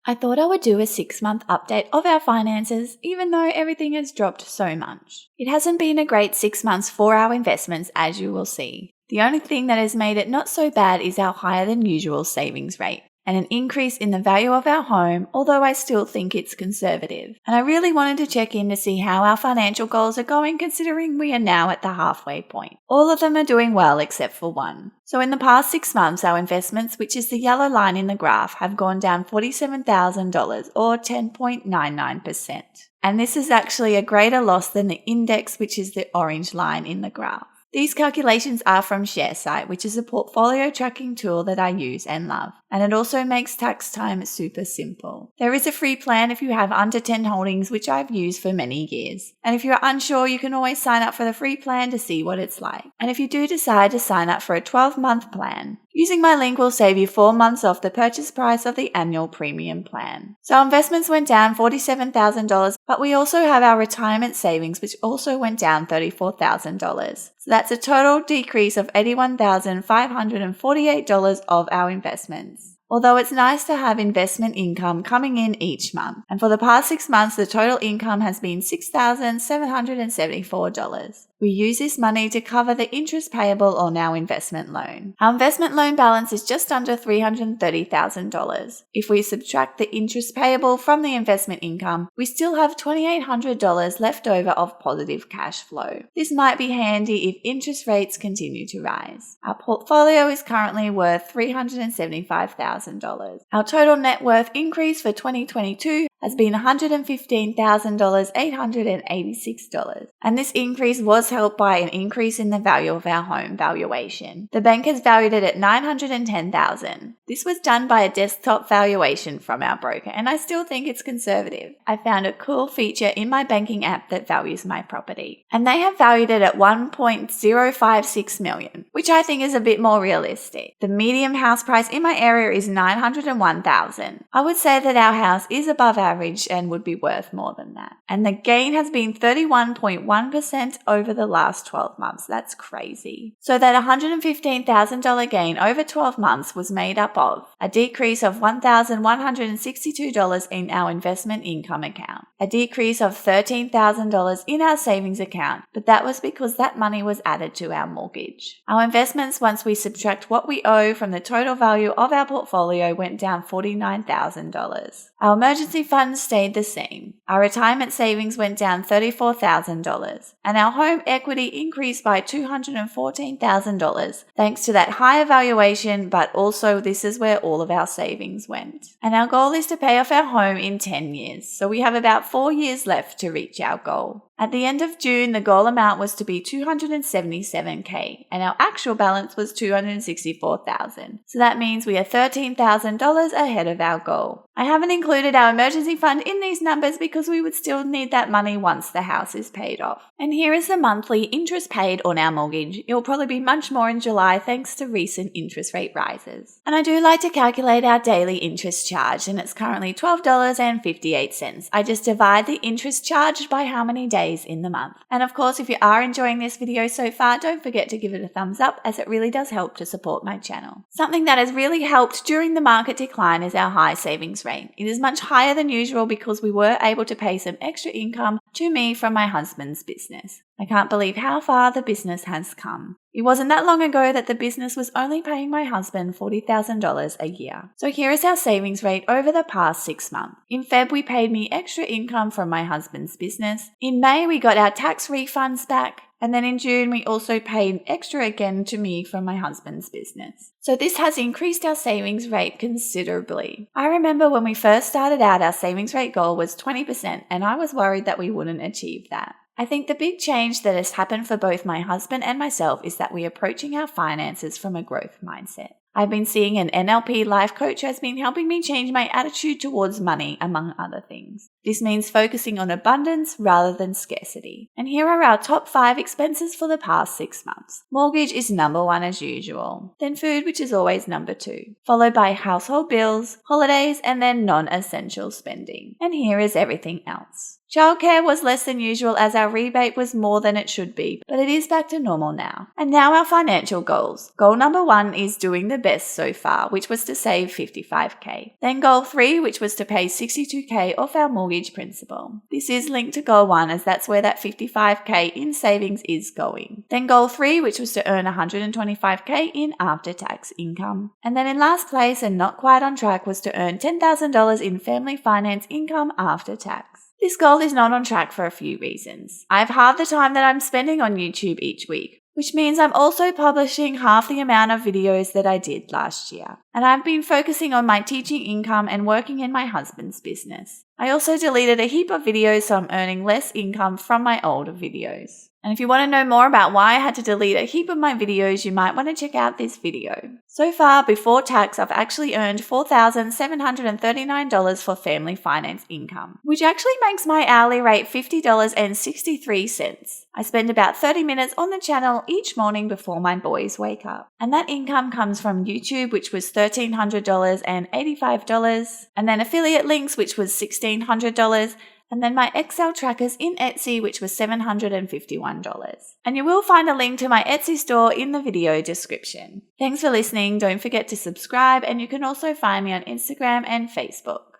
I thought I would do a 6-month update of our finances, even though everything has dropped so much. It hasn't been a great 6 months for our investments, as you will see. The only thing that has made it not so bad is our higher than usual savings rate, and an increase in the value of our home, although I still think it's conservative. And I really wanted to check in to see how our financial goals are going, considering we are now at the halfway point. All of them are doing well except for one. So in the past 6 months, our investments, which is the yellow line in the graph, have gone down $47,000 or 10.99%. And this is actually a greater loss than the index, which is the orange line in the graph. These calculations are from ShareSite, which is a portfolio tracking tool that I use and love, and it also makes tax time super simple. There is a free plan if you have under 10 holdings, which I've used for many years. And if you're unsure, you can always sign up for the free plan to see what it's like. And if you do decide to sign up for a 12-month plan, using my link will save you 4 months off the purchase price of the annual premium plan. So our investments went down $47,000, but we also have our retirement savings, which also went down $34,000. So that's a total decrease of $81,548 of our investments. Although it's nice to have investment income coming in each month. And for the past 6 months, the total income has been $6,774. We use this money to cover the interest payable on our investment loan. Our investment loan balance is just under $330,000. If we subtract the interest payable from the investment income, we still have $2,800 left over of positive cash flow. This might be handy if interest rates continue to rise. Our portfolio is currently worth $375,000. Our total net worth increase for 2022 has been $115,886. And this increase was helped by an increase in the value of our home valuation. The bank has valued it at $910,000. This was done by a desktop valuation from our broker, and I still think it's conservative. I found a cool feature in my banking app that values my property, and they have valued it at $1.056 million, which I think is a bit more realistic. The median house price in my area is $901,000. I would say that our house is above average and would be worth more than that. And the gain has been 31.1% over the last 12 months. That's crazy. So that $115,000 gain over 12 months was made up of a decrease of $1,162 in our investment income account, a decrease of $13,000 in our savings account, but that was because that money was added to our mortgage. Our investments, once we subtract what we owe from the total value of our portfolio, went down $49,000. Our emergency funds stayed the same. Our retirement savings went down $34,000, and our home equity increased by $214,000 thanks to that higher valuation, but also this is where all of our savings went. And our goal is to pay off our home in 10 years, so we have about 4 years left to reach our goal. At the end of June, the goal amount was to be $277K, and our actual balance was $264,000. So that means we are $13,000 ahead of our goal. I haven't included our emergency fund in these numbers because we would still need that money once the house is paid off. And here is the monthly interest paid on our mortgage. It will probably be much more in July thanks to recent interest rate rises. And I do like to calculate our daily interest charge, and it's currently $12.58. I just divide the interest charged by how many days in the month. And of course, if you are enjoying this video so far, don't forget to give it a thumbs up, as it really does help to support my channel. Something that has really helped during the market decline is our high savings rate. It is much higher than usual because we were able to pay some extra income to me from my husband's business. I can't believe how far the business has come. It wasn't that long ago that the business was only paying my husband $40,000 a year. So here is our savings rate over the past 6 months. In Feb, we paid me extra income from my husband's business. In May, we got our tax refunds back. And then in June, we also paid extra again to me from my husband's business. So this has increased our savings rate considerably. I remember when we first started out, our savings rate goal was 20%, and I was worried that we wouldn't achieve that. I think the big change that has happened for both my husband and myself is that we are approaching our finances from a growth mindset. I've been seeing an NLP life coach who has been helping me change my attitude towards money, among other things. This means focusing on abundance rather than scarcity. And here are our top 5 expenses for the past 6 months. Mortgage is number 1 as usual. Then food, which is always number 2. Followed by household bills, holidays, and then non-essential spending. And here is everything else. Childcare was less than usual as our rebate was more than it should be, but it is back to normal now. And now our financial goals. Goal number 1 is doing the best so far, which was to save $55,000. Then goal 3, which was to pay $62,000 off our mortgage principal. This is linked to goal 1 as that's where that $55,000 in savings is going. Then goal 3, which was to earn $125,000 in after-tax income. And then in last place and not quite on track was to earn $10,000 in family finance income after tax. This goal is not on track for a few reasons. I've halved the time that I'm spending on YouTube each week, which means I'm also publishing half the amount of videos that I did last year. And I've been focusing on my teaching income and working in my husband's business. I also deleted a heap of videos so I'm earning less income from my older videos. And if you want to know more about why I had to delete a heap of my videos, you might want to check out this video. So far, before tax, I've actually earned $4,739 for family finance income, which actually makes my hourly rate $50.63. I spend about 30 minutes on the channel each morning before my boys wake up. And that income comes from YouTube, which was $1,300 and $85, and then affiliate links, which was $1,600, and then my Excel trackers in Etsy, which was $751. And you will find a link to my Etsy store in the video description. Thanks for listening. Don't forget to subscribe, and you can also find me on Instagram and Facebook.